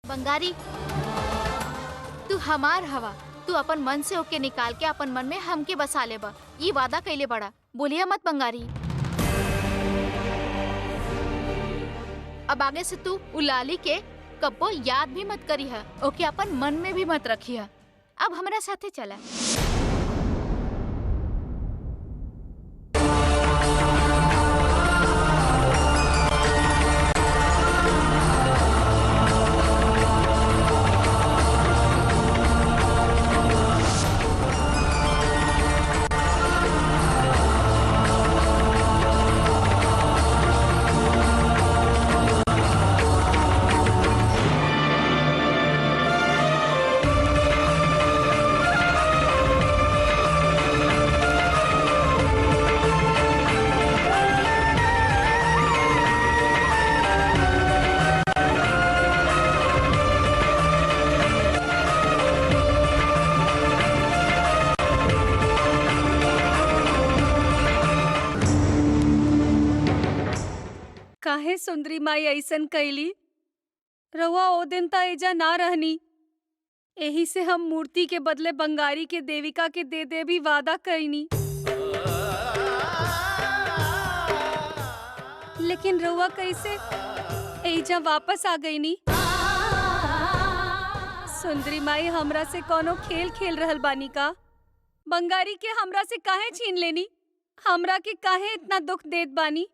बंगारी, तू हमार हवा। तू अपन मन से ओके निकाल के अपन मन में हमके बसा ले बा। ये वादा कैले बड़ा, बोलिया मत बंगारी। अब आगे से तू उलाली के कब्बो याद भी मत करी है, ओके अपन मन में भी मत रखी है। अब हमारा साथे चला। काहे सुंदरी माई ऐसन कैली? रउआ ओ दिन त एजा ना रहनी। एही से हम मूर्ति के बदले बंगारी के देविका के दे भी वादा कैनी। लेकिन रउआ कैसे एजा वापस आ गईनी? सुंदरी माई हमरा से कोनो खेल खेल रहल बानी का? बंगारी के हमरा से काहे छीन लेनी? हमरा के काहे इतना दुख देत बानी?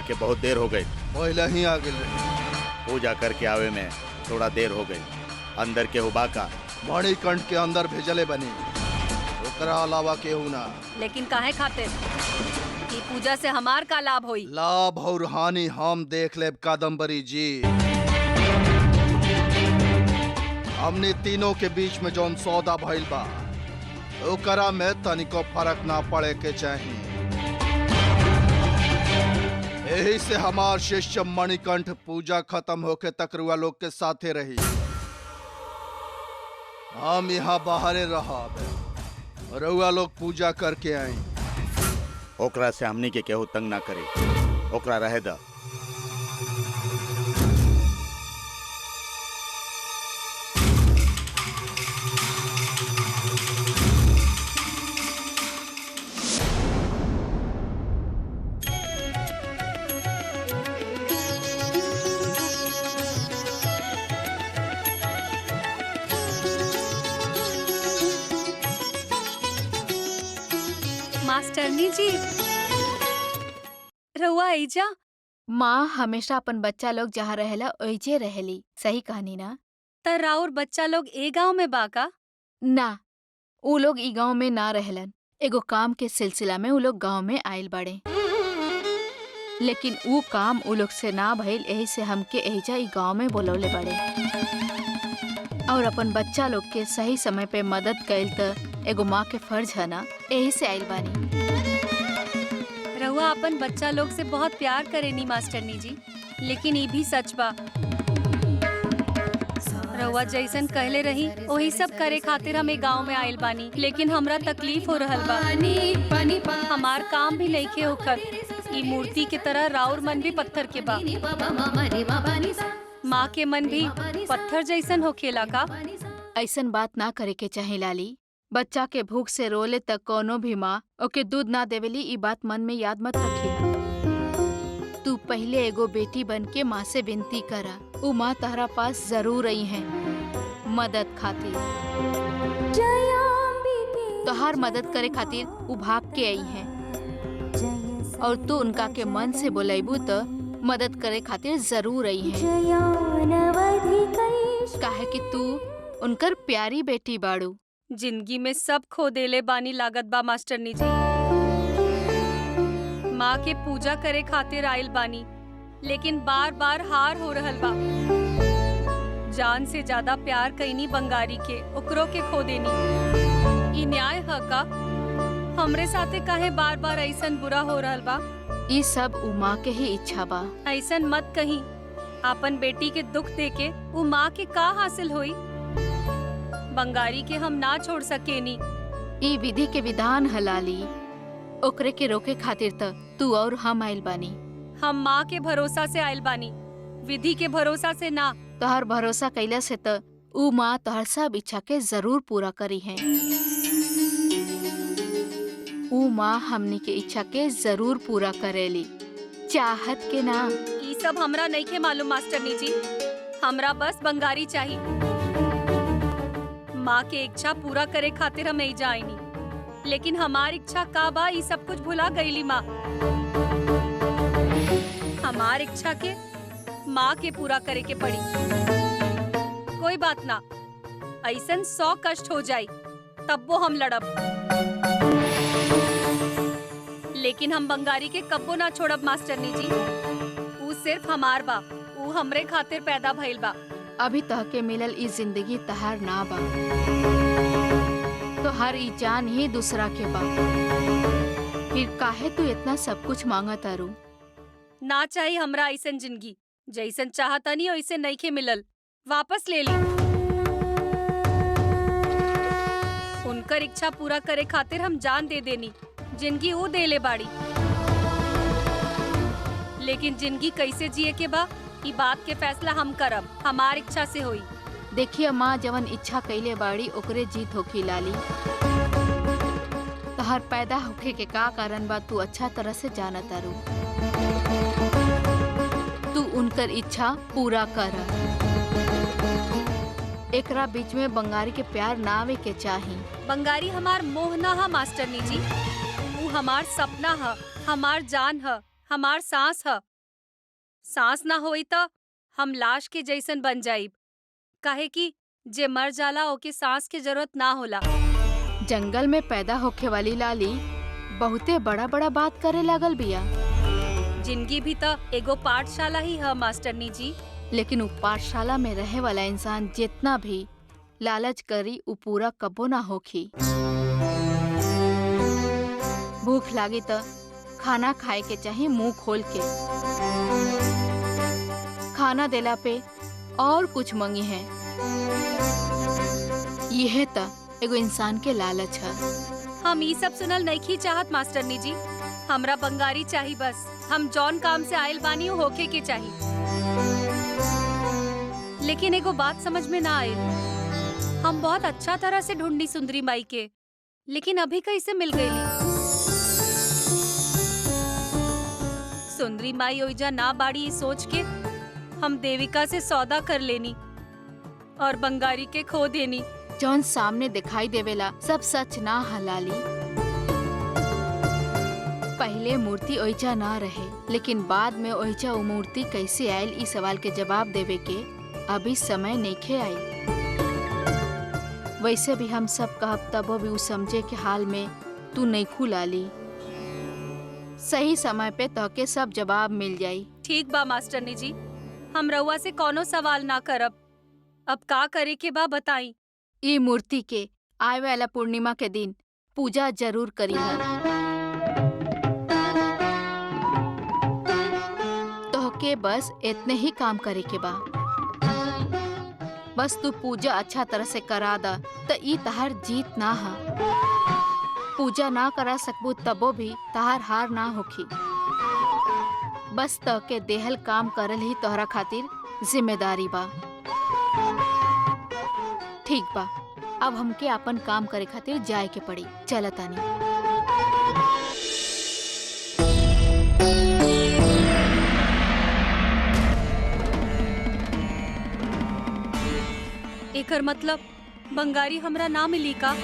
के बहुत देर हो गई। पहले ही आ गए रही। पूजा करके आवे में थोड़ा देर हो गई। अंदर के हुबा का मणिकंठ के अंदर भेजले बनी, ओकरा अलावा केहू ना। लेकिन काहे खातिर? ई पूजा से हमार का लाभ होई? लाभ और हानि हम देख लेब कादम्बरी जी। हमने तीनों के बीच में जौन सौदा भइल बा, ओकरा में तनिको फर्क ना पड़े के चाहिए। यही से हमार शिष्य मणिकंठ पूजा खत्म होके तक रुआ लोग के साथे रही। हम यहाँ बाहरे रहा, रुआ लोग पूजा करके आई। ओकरा से हमनी के केहू तंग ना करे, ओकरा रहे दा। मास्टरनी जी, रउआ आइजा। माँ हमेशा अपन बच्चा लोग जहाँ रहेला ओइजे रहेली। सही कहानी ना? त राउर बच्चा लोग ए गांव में बाका? ना, ऊ लोग ई गांव में ना रहेलन। एगो काम के सिलसिला में ऊ लोग गांव में आइल बाड़े। लेकिन ऊ काम उ लोग से ना भइल, यही से हमके एहिजा ई गांव में बोलौले बड़े और अपन बच्चा लोग के सही समय पे मदद कइल त एगो माँ के फर्ज है ना, यही से आइल बानी। रहुआ अपन बच्चा लोग से बहुत प्यार करेनी मास्टरनी जी, लेकिन ये भी सच बा। रहुआ जैसन कहले रही वही सब करे खातिर हम गांव में आइल बानी, लेकिन हमरा तकलीफ हो रहल बा। हमार काम भी नइखे होकर, ई मूर्ति के तरह राउर मन भी पत्थर के बा। माँ के मन भी पत्थर जैसन होखेला का? ऐसन बात ना करे के चाहे लाली। बच्चा के भूख से रोले तक कोनो भी माँ ओके दूध ना देवेली, ई बात मन में याद मत रखी। तू पहले एगो बेटी बन के माँ से विनती करा, ऊ माँ तहरा पास जरूर आई है मदद खातिर। तोहार मदद करे खातिर ऊ भाग के आई है और तू उनका के मन से बोलेबू तो मदद करे खातिर जरूर आई है, काहे कि तू उनकर प्यारी बेटी बाड़ू। जिंदगी में सब खो देले बानी लागत बा मास्टरनी जी। माँ के पूजा करे खातिर आइल बानी, लेकिन बार बार हार हो रहल बा। जान से ज्यादा प्यार कईनी बंगारी के, ओकरो के खो देनी। ई न्याय है का? हमरे साथे काहे बार बार ऐसन बुरा हो रहल बा? ई सब ऊ माँ के ही इच्छा बा। ऐसन मत कहीं। अपन बेटी के दुख देके ऊ माँ के का हासिल होई? बंगारी के हम ना छोड़ सकेनी। ई विधि के विधान हलाली, ओकरे के रोके खातिर त तू और हम आइल बानी। हम माँ के भरोसा से आइल बानी, विधि के भरोसा से ना। तोहर भरोसा कैला से त ऊ माँ तोहर सब इच्छा के जरूर पूरा करी है। ऊ माँ हमनी के इच्छा के जरूर पूरा करेली, चाहत के ना। ई सब हमरा नहीं के मालूम मास्टरनी जी, हमरा बस बंगारी चाहिए। माँ के इच्छा पूरा करे खातिर हम एहिजा आईनी, लेकिन हमार इच्छा का बा ई सब कुछ भुला गईली माँ। हमार इच्छा के माँ के पूरा करे के पड़ी। कोई बात ना, ऐसन 100 कष्ट हो जाई तब वो हम लड़ब, लेकिन हम बंगारी के कब्बो ना छोड़ब मास्टरनी जी। ऊ सिर्फ हमार बा, ऊ हमरे खातिर पैदा भइल बा। अभी तह के मिलल ई जिंदगी तहार ना बा, तो हर ई जान ही दूसरा के बा। फिर काहे तू इतना सब कुछ मांगा तारू? ना चाहिए हमरा ऐसन जिंदगी, जैसन चाहतनी वैसे नहीं के मिलल, वापस ले ली। उनकर इच्छा पूरा करे खातिर हम जान दे देनी, जिंदगी वो देले बाड़ी। लेकिन जिंदगी कैसे जिए के बा, ई बात के फैसला हम करब, हमार इच्छा से होई। देखिए माँ, जवन इच्छा कैले बाड़ी ओकरे जीत होखी लाली। तहार पैदा होखे के का कारण बा तू अच्छा तरह से जाना तारू। तू उनकर इच्छा पूरा कर। एकरा बीच में बंगारी के प्यार ना आवे के चाही। बंगारी हमार मोह ना हा मास्टरनी जी, वो हमार सपना है, हमार जान है, हमार सांस है। सांस ना होई तो हम लाश के जैसन बन जाइब, काहे कि जे मर जाला ओके सांस के जरूरत ना होला। जंगल में पैदा होखे वाली लाली बहुते बड़ा बड़ा बात करे लागल बिया। जिंदगी भी तो एगो पाठशाला ही है मास्टरनी जी। लेकिन उ पाठशाला में रहे वाला इंसान जितना भी लालच करी उ पूरा कबो ना होखी। भूख लागी तो खाना खाए के चाहे मुंह खोल के। खाना देला पे और कुछ मंगी है, यह त एगो इंसान के लालच है। हम ई सब सुनल नहीं चाहत मास्टरनी जी, हमरा बंगारी चाही बस। हम जौन काम से आयल बानी होके के चाही। लेकिन एगो बात समझ में ना आयल, हम बहुत अच्छा तरह से ढूंढनी सुंदरी माई के, लेकिन अभी कैसे मिल गई? सुंदरी माई ओइजा ना बाड़ी सोच के हम देविका से सौदा कर लेनी और बंगारी के खो देनी। जौन सामने दिखाई देवेला सब सच ना हलाली। पहले मूर्ति ओइजा ना रहे, लेकिन बाद में ओइजा वो मूर्ति कैसे आयल इस सवाल के जवाब देवे के अभी समय नइखे आई। वैसे भी हम सब कहब तबो भी उ समझे के हाल में तू नइखू लाली। सही समय पे तोहके सब जवाब मिल जाई। ठीक बा मास्टरनी जी, हम रउआ से कोनो सवाल ना करब। अब का करे के बा बताई। ई मूर्ति के आए वाला पूर्णिमा के दिन पूजा जरूर करी है। तोहके बस इतने ही काम करे के बा। बस तू पूजा अच्छा तरह से करा दा त ई तहार जीत ना हा। पूजा ना करा सकबू तबो भी तहार हार ना होखी। बस तोहके देहल काम करल ही तोहरा खातिर जिम्मेदारी बा। ठीक बा, अब हमके अपन काम करे खातिर जाए के पड़ी। चल तानी। एकर मतलब बंगारी हमरा ना मिली का?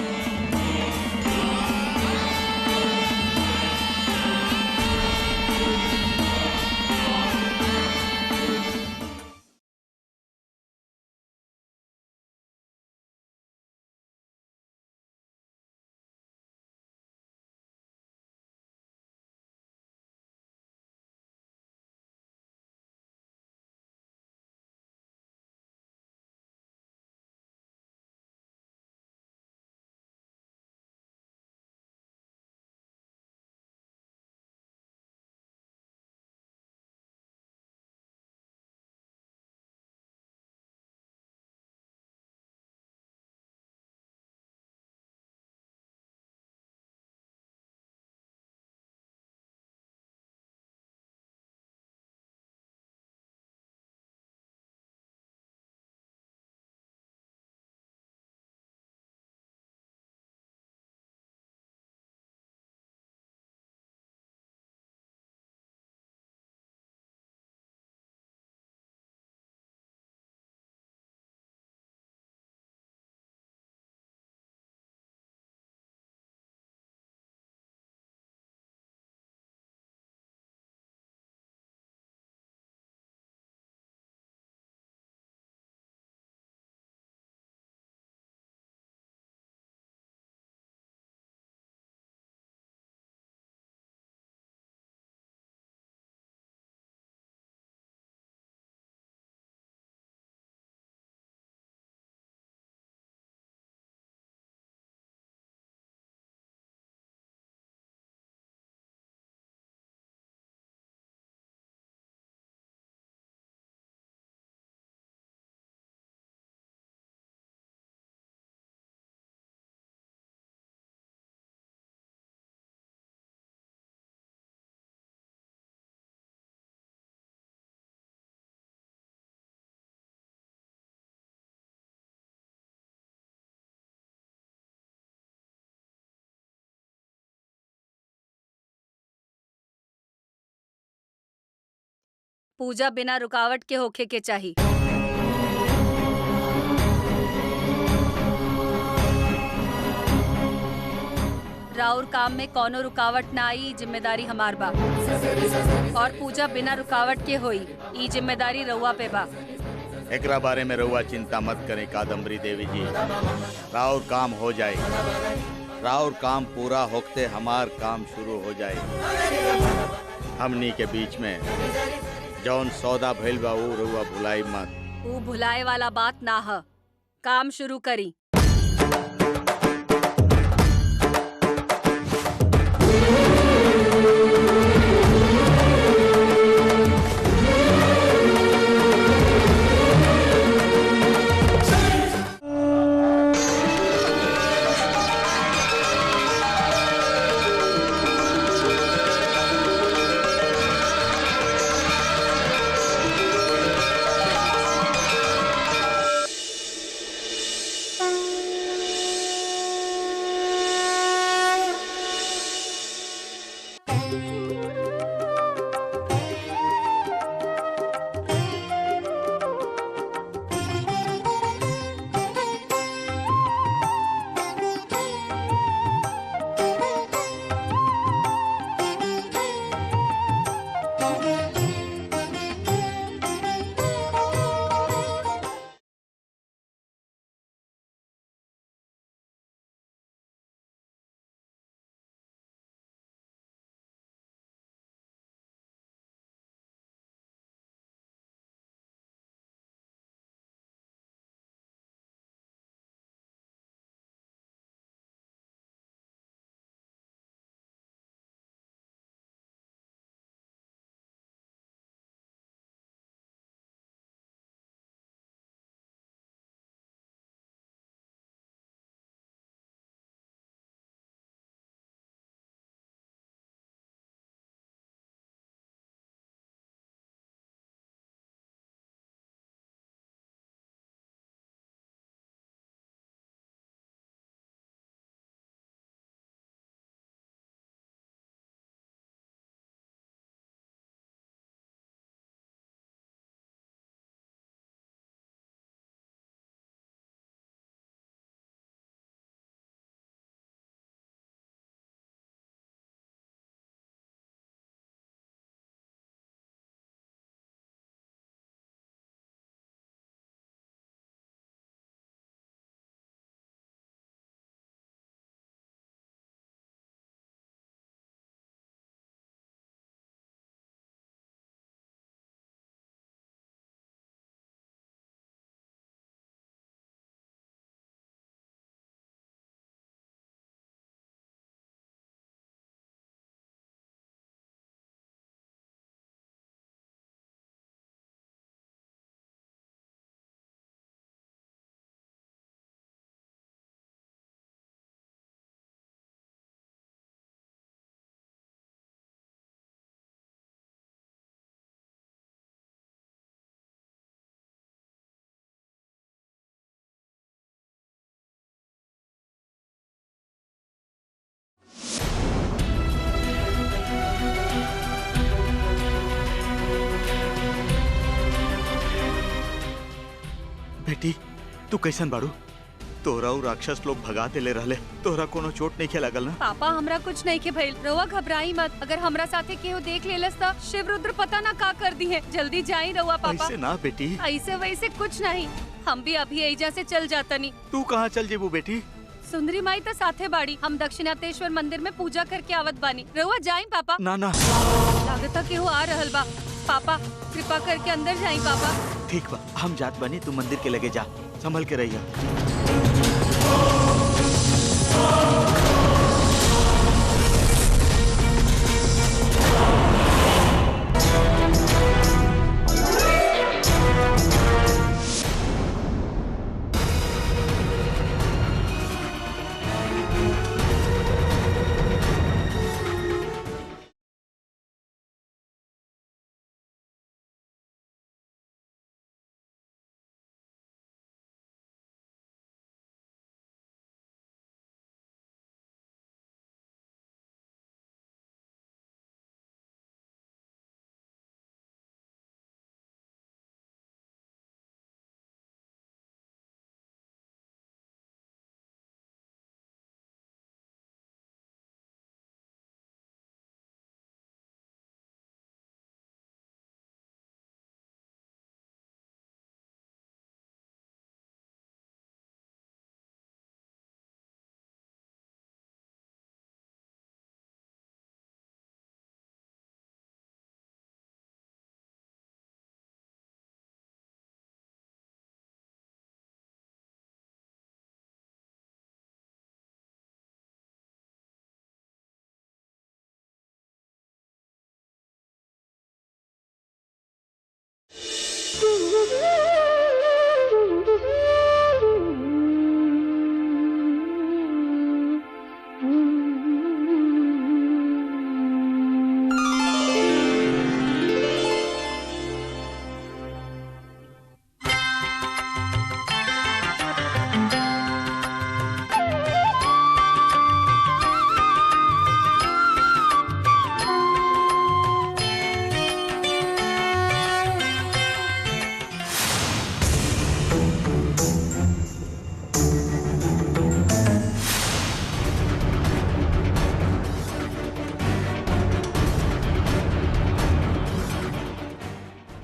पूजा बिना रुकावट के होखे के चाही। राउर काम में कौनो रुकावट ना आई, जिम्मेदारी हमार बा। और पूजा बिना रुकावट के होई, ई जिम्मेदारी रउआ पे बा। एकरा बारे में रउआ चिंता मत करें कादम्बरी देवी जी। राउर काम हो जाए। राउर काम पूरा होते हमार काम शुरू हो जाए। हमनी के बीच में जौन सौदा भइल बा ऊ रउआ भुलाई मत। ऊ भुलाए वाला बात ना ह। काम शुरू करी। बेटी तू कैसन बाड़ू? तोरा उ राक्षस लोग भगा देले रहले, तोरा कोनो चोट नहीं लागल ना? पापा हमरा कुछ नहीं के भइल, रउआ घबराई मत। अगर हमरा साथे केहू देख लेलस त शिव रुद्र पता ना का कर दी है। जल्दी जाई रउआ पापा। ऐसे ना बेटी। ऐसे वैसे कुछ नहीं, हम भी अभी एजा से चल जातनी। तू कहाँ चल जेबू बेटी? सुंदरी माई तो साथे बाड़ी, हम दक्षिणातेश्वर मंदिर में पूजा करके आवत बानी। रउआ जाई पापा। ना ना लागता केहू आ रहल बा। पापा कृपा करके अंदर जाई पापा। ठीक बा, हम जात बनी, तू मंदिर के लगे जा, संभल के रहिया।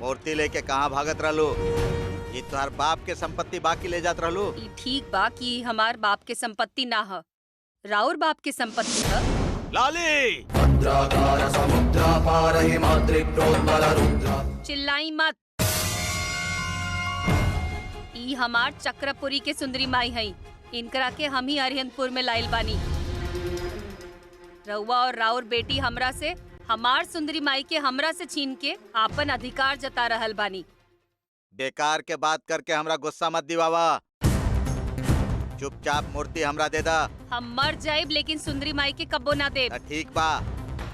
मूर्ति लेके कहाँ भागत रहलू? ये तुम्हार बाप के संपत्ति बाकी ले जात रहलू। ई ठीक बा कि हमार बाप के संपत्ति ना ह, राउर बाप के संपत्ति ह। लाली चिल्लाई मत। ई हमार चक्रपुरी के सुंदरी माई हई, इनकरा के हम ही अरिहंतपुर में लाइल बानी। रउआ और राउर बेटी हमरा से, हमार सुंदरी माई के हमरा से छीन के आपन अधिकार जता रहल बानी। बेकार के बात करके हमरा गुस्सा मत दिवावा। चुपचाप मूर्ति हमरा दे दा। हम मर जाइब लेकिन सुंदरी माई के कब्बो ना देब। ठीक बा,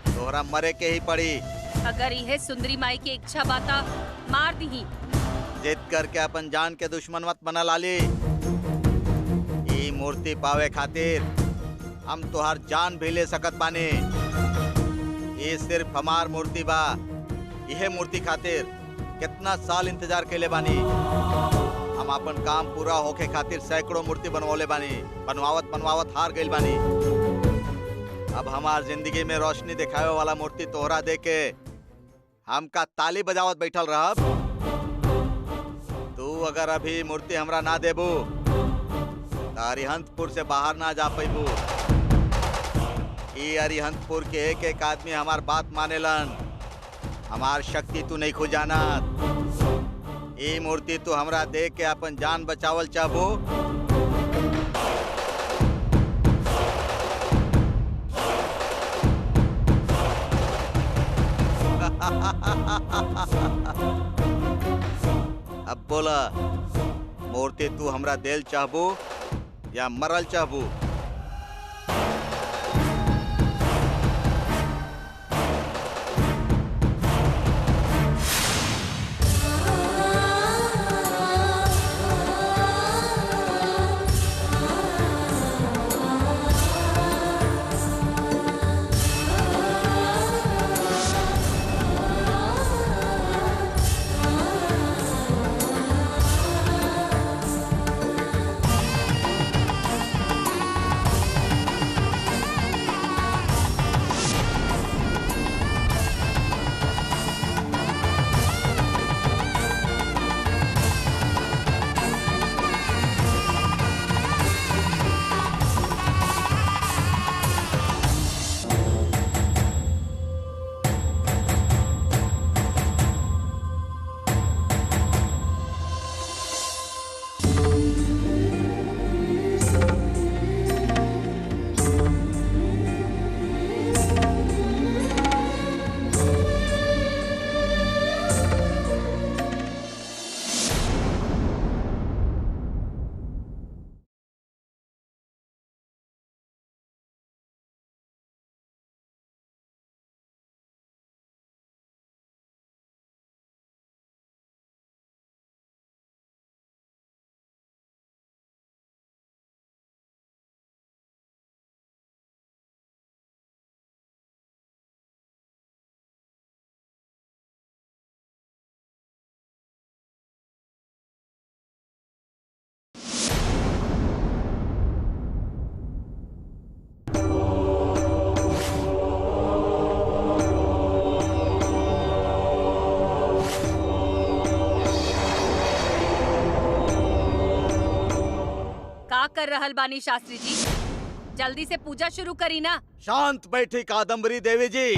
तोहरा मरे के ही पड़ी। अगर यह सुंदरी माई की इच्छा बाता मार दी। जिद करके अपन जान के दुश्मन मत बना लाली। ये मूर्ति पावे खातिर हम तुहार जान भी ले सकत बानी। ये सिर्फ हमार मूर्ति बा। यह मूर्ति खातिर कितना साल इंतजार केले बानी। हम अपन काम पूरा होके खातिर सैकड़ों मूर्ति बनवले बानी। बनवावत बनवावत हार गइल बानी। अब हमार जिंदगी में रोशनी दिखावे वाला मूर्ति तोहरा देके हमका ताली बजावत बैठल रहब। तू अगर अभी मूर्ति हमरा ना देबू तो अरिहंतपुर से बाहर ना जा पैबू। ये अरिहंतपुर के एक एक आदमी हमार बात मानेलन। हमार शक्ति तू नहीं खुजाना। ये मूर्ति तू हमरा देख के अपन जान बचावल चाहबू। अब बोला, मूर्ति तू हमरा देल चाहबू या मरल चाहबू? कर रहल बानी शास्त्री जी? जल्दी से पूजा शुरू करी ना। शांत बैठी कादम्बरी देवी जी।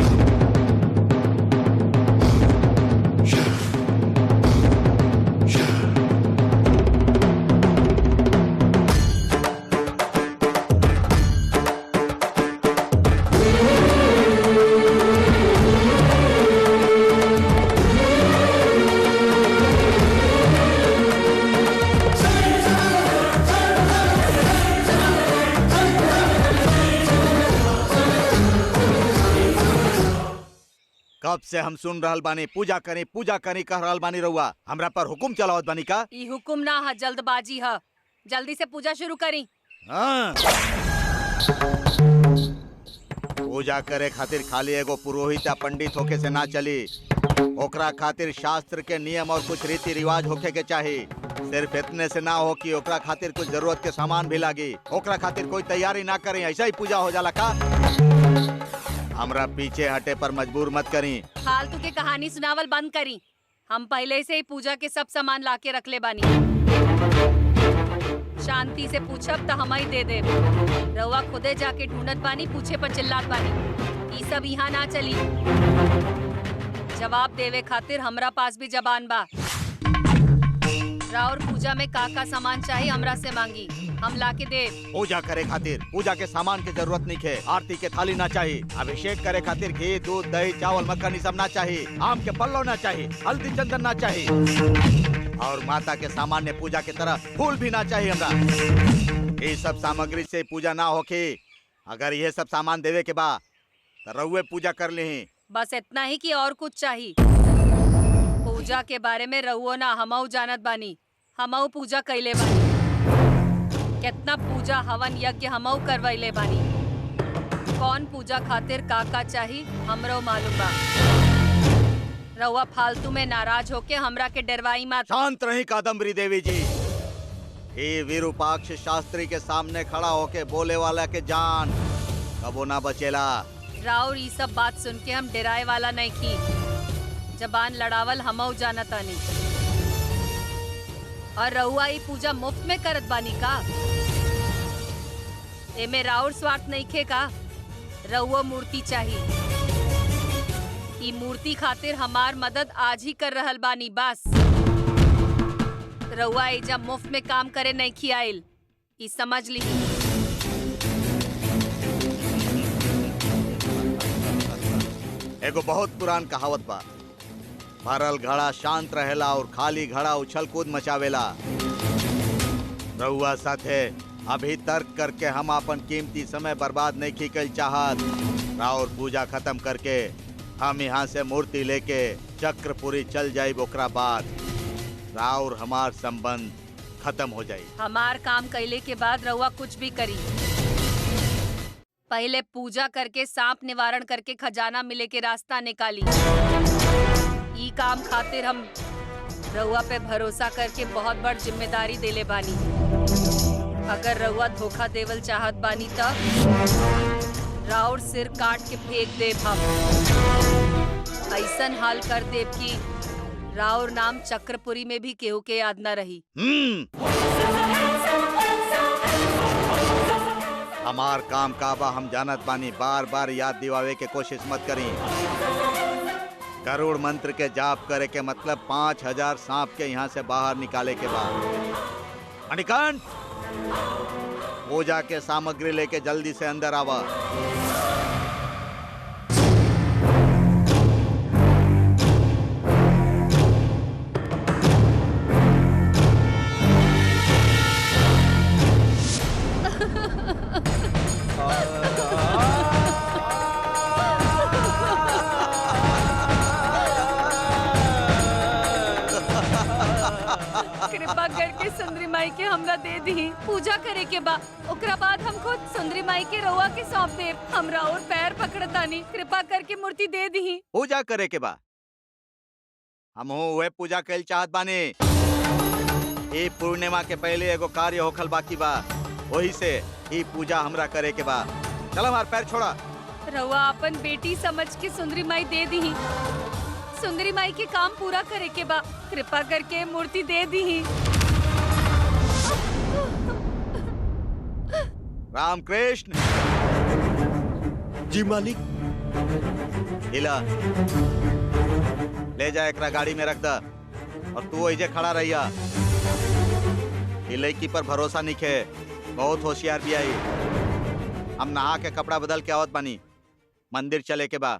कब से हम सुन रहल बानी पूजा करी कह रहल बानी रउआ। हमरा पर हुकुम चलावत बानी का? ई हुकुम ना है, जल्दबाजी है। जल्दी से पूजा शुरू करी। हाँ। पूजा करे खातिर खाली एगो पुरोहित या पंडित होके से ना चली। ओकरा खातिर शास्त्र के नियम और कुछ रीति रिवाज होके के चाही। सिर्फ इतने से ना हो कि ओकरा खातिर कुछ जरूरत के सामान भी लागी। ओकरा खातिर कोई तैयारी ना करी, ऐसा ही पूजा हो जाला का? हमरा पीछे हटे पर मजबूर मत करी। फालतू के कहानी सुनावल बंद करी। हम पहले से ही पूजा के सब सामान लाके रख ले बानी। शांति से पूछब तो हम ही दे दे। रउआ खुदे जाके ढूंढत बानी, पूछे पर चिल्लात बानी। ई सब यहाँ ना चली। जवाब देवे खातिर हमरा पास भी जबान बा। राउर पूजा में का सामान चाहिए हमरा से मांगी, हम लाके दे। पूजा करे खातिर पूजा के सामान की जरूरत नहीं है। आरती के थाली ना चाहिए। अभिषेक करे खातिर घी, दूध, दही, चावल, मक्खन ये सब ना चाहिए। आम के पल्लो ना चाहिए। हल्दी चंदन ना चाहिए। और माता के सामान्य पूजा के तरह फूल भी ना चाहिए हमरा। ये सब सामग्री से पूजा ना होके। अगर ये सब सामान देवे के बा तो रउए पूजा कर ली। बस इतना ही कि और कुछ चाहिए? पूजा के बारे में रउओ ना हमऊ जानत बानी। हमऊ पूजा कैले बानी। कितना पूजा हवन यज्ञ हमऊ करवैले बानी। कौन पूजा खातिर का चाहिए हमरो मालूम बा। रउआ फालतू में नाराज होके हमरा के डरवाई मत। शांत रही कादम्बरी देवी जी। ये विरूपाक्ष शास्त्री के सामने खड़ा होके बोले वाला के जान कबो ना बचेला। राउर ये सब बात सुन के हम डराए वाला नहीं की। जबान लड़ावल हमऊ जानतानी। और रउआ ये पूजा मुफ्त में करत बानी का? एमे राउर स्वार्थ नहीं खे का? रउआ मूर्ति चाहिए। ई मूर्ति खातिर हमार मदद आज ही कर रहल बानी बस। रउआ एजा मुफ्त में काम करे नहीं खियाइल, ई समझ ली। एगो बहुत पुरान कहावत बा, भरल घड़ा शांत रहेला और खाली घड़ा उछल कूद मचावेला। रउआ साथे अभी तर्क करके हम अपन कीमती समय बर्बाद नहीं की कल चाहत। और पूजा खत्म करके हम यहाँ से मूर्ति लेके चक्रपुरी चल जाये। ओकरा बाद राउर हमार संबंध खत्म हो जाये। हमार काम कैले के बाद रउआ कुछ भी करी। पहले पूजा करके सांप निवारण करके खजाना मिले के रास्ता निकाली। ई काम खातिर हम रउआ पे भरोसा करके बहुत बड़ जिम्मेदारी देले बानी। अगर रउआ धोखा देवल चाहत बानी तब राउर सिर काट के फेंक देब हम। ऐसन हाल कर देब कि राउर नाम चक्रपुरी में भी केहू के याद न रही। हमार काम काबा हम जानत बानी। बार बार याद दिवावे के कोशिश मत करी। गरुड़ मंत्र के जाप करे के मतलब 5000 सांप के यहाँ से बाहर निकाले के बाद। मणिकंठ, पूजा के सामग्री लेके जल्दी से अंदर आवा। कृपा करके सुंदरी माई के हमरा दे दी। पूजा करे के बा, ओकरा बाद हम खुद सुंदरी माई के रउआ के सौंप देब। हमरा और पैर पकड़तानी, कृपा करके मूर्ति दे दी। पूजा करे के बा, हम वे पूजा कैल चाहत बानी। ये पूर्णिमा के पहले एगो कार्य होखल बाकी बा, वही से ये पूजा हमरा करे के बा। चल हमार पैर छोड़ा। रउआ अपन बेटी समझ के सुंदरी माई दे दी। सुंदरी माई के काम पूरा करे के बा, कृपा करके मूर्ति दे दी। रामकृष्ण। जी मालिक। हिला ले जा, एकरा गाड़ी में रख द और तू ऐजे खड़ा रहिया। लड़की पर भरोसा नहीं खे, बहुत होशियार भी आई। हम नहा के कपड़ा बदल के आवत बानी, मंदिर चले के बा।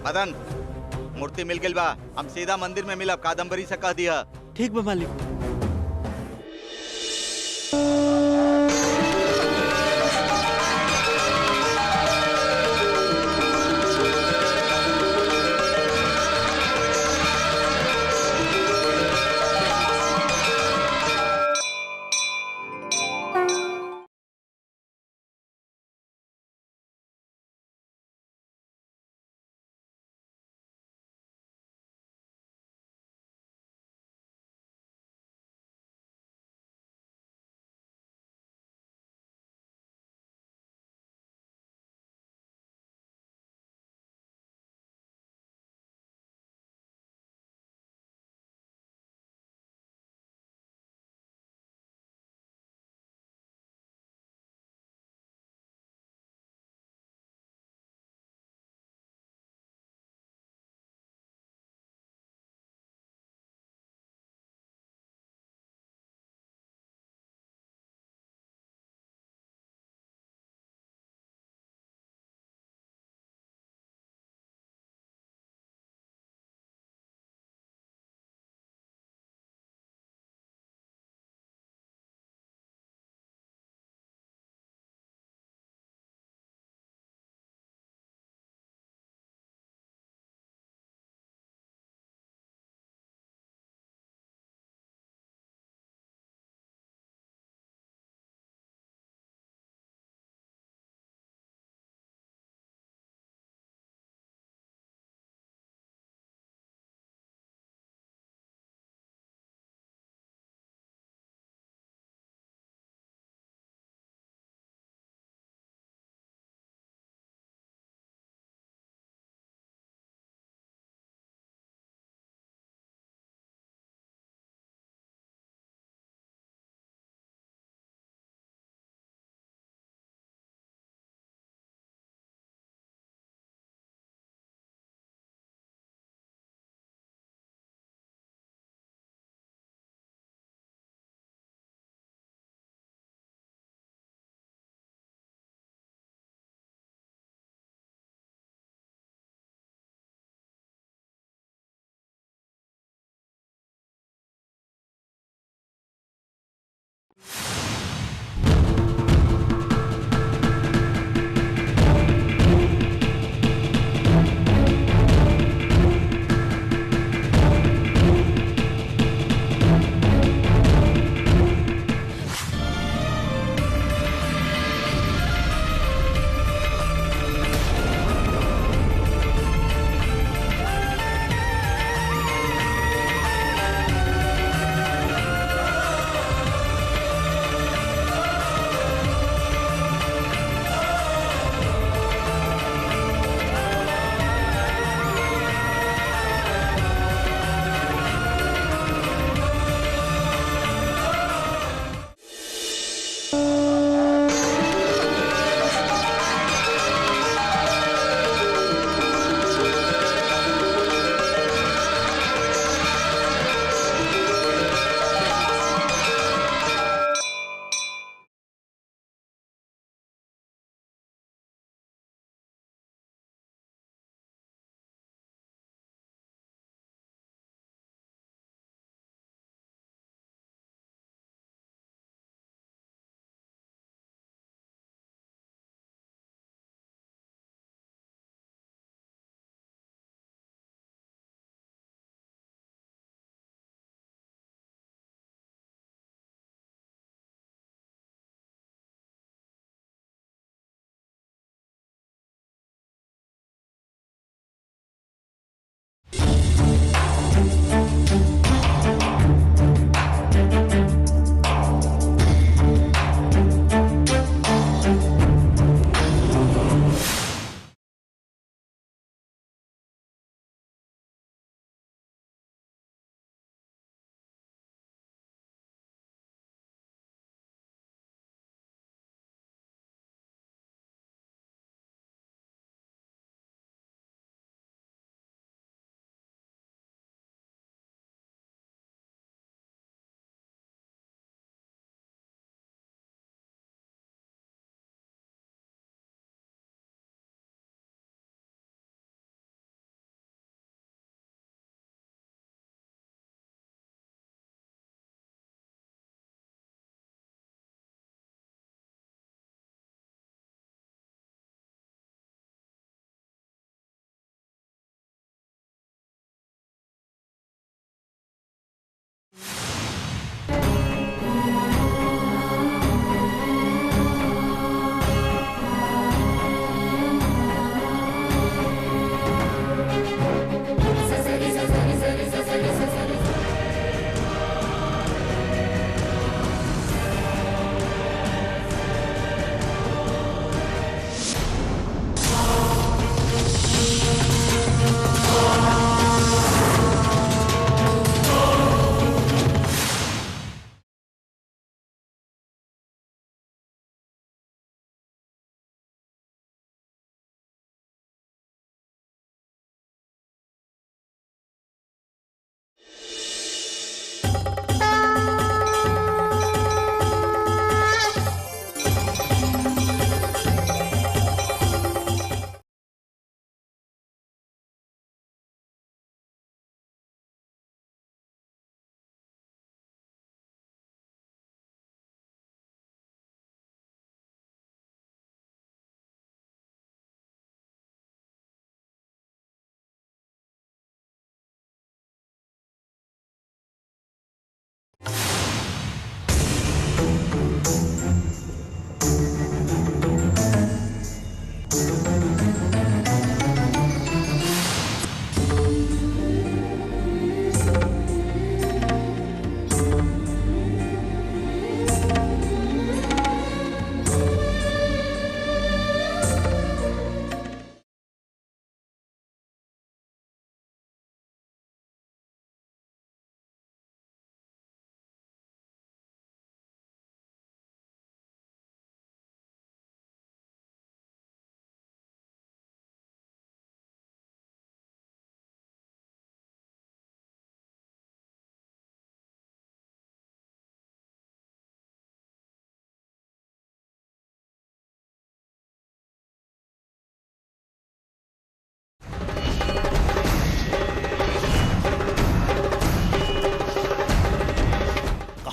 मदन, मूर्ति मिल गई बा, हम सीधा मंदिर में मिलब। कादम्बरी से कह दिया। ठीक बा मालिक।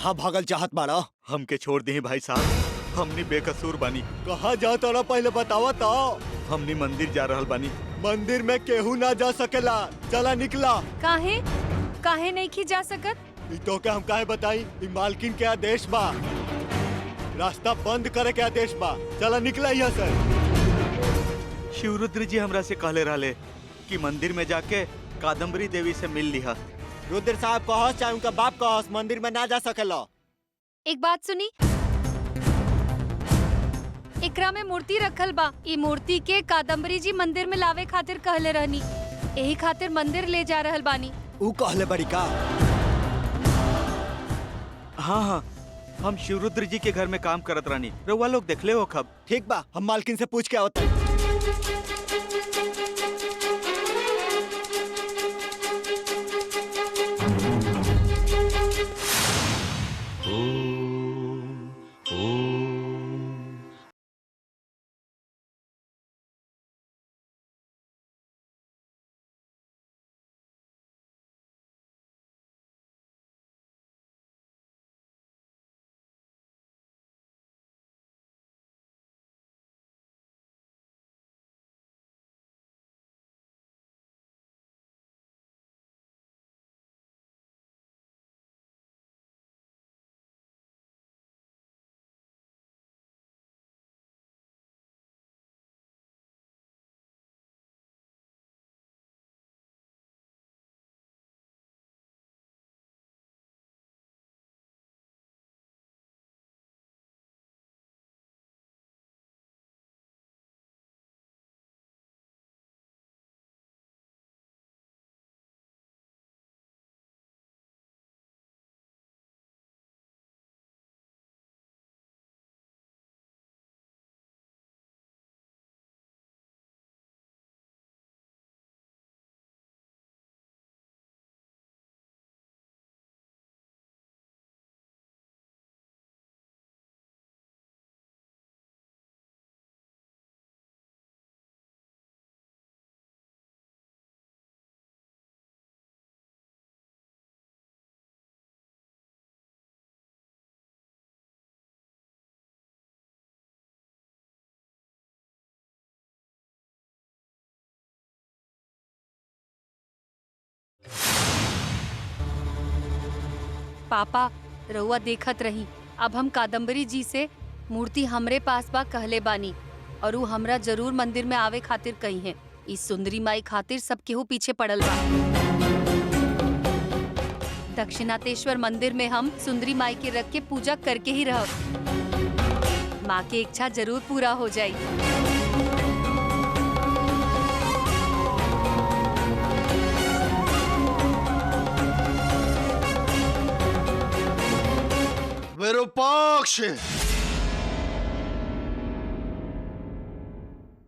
कहाँ भागल चाहत बाड़ा? हमके छोड़ दी भाई साहब, हमनी बेकसूर बानी। कहाँ जाता रहा पहले बतावा तो। हमनी मंदिर जा रहल बानी। मंदिर में केहू ना जा सकेला, चला निकला। काहे काहे नहीं की जा सकत? ई तो के हम काहे बताई, ई मालकिन के आदेश बा, रास्ता बंद करे के आदेश बा, चला निकला यहाँ से। शिवरुद्र जी हमरा से कहले रहले कि मंदिर में जाके कादम्बरी देवी से मिल लिहा। रुद्र साहब कहस चाहे उनका बाप कहस, मंदिर में ना जा सकेला। एक बात सुनी, एकरा में मूर्ति रखल बा। ई मूर्ति के कादम्बरी जी मंदिर में लावे खातिर कहले रहनी, यही खातिर मंदिर ले जा रहल बानी। ऊ कहले बड़ी का? हाँ हाँ, हम शिवरुद्र जी के घर में काम करत रहनी, रउआ लोग देखले हो खब। ठीक बा, हम मालकिन से पूछ के आवत हई। पापा रउआ देखत रही, अब हम कादम्बरी जी से मूर्ति हमरे पास बा कहले बानी और ऊ हमरा जरूर मंदिर में आवे खातिर कही है। इस सुंदरी माई खातिर सब केहू पीछे पड़ल बा। दक्षिणातेश्वर मंदिर में हम सुंदरी माई के रख के पूजा करके ही रहब। माँ की इच्छा जरूर पूरा हो जाई। विरूपाक्ष,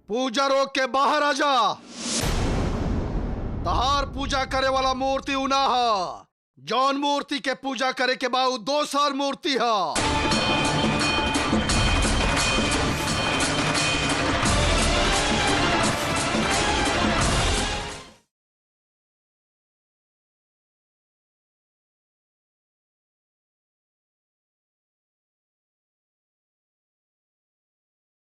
पूजा रोक के बाहर आ जा। तहार पूजा करे वाला मूर्ति उना हा, जौन मूर्ति के पूजा करे के बाद दोसर मूर्ति हा।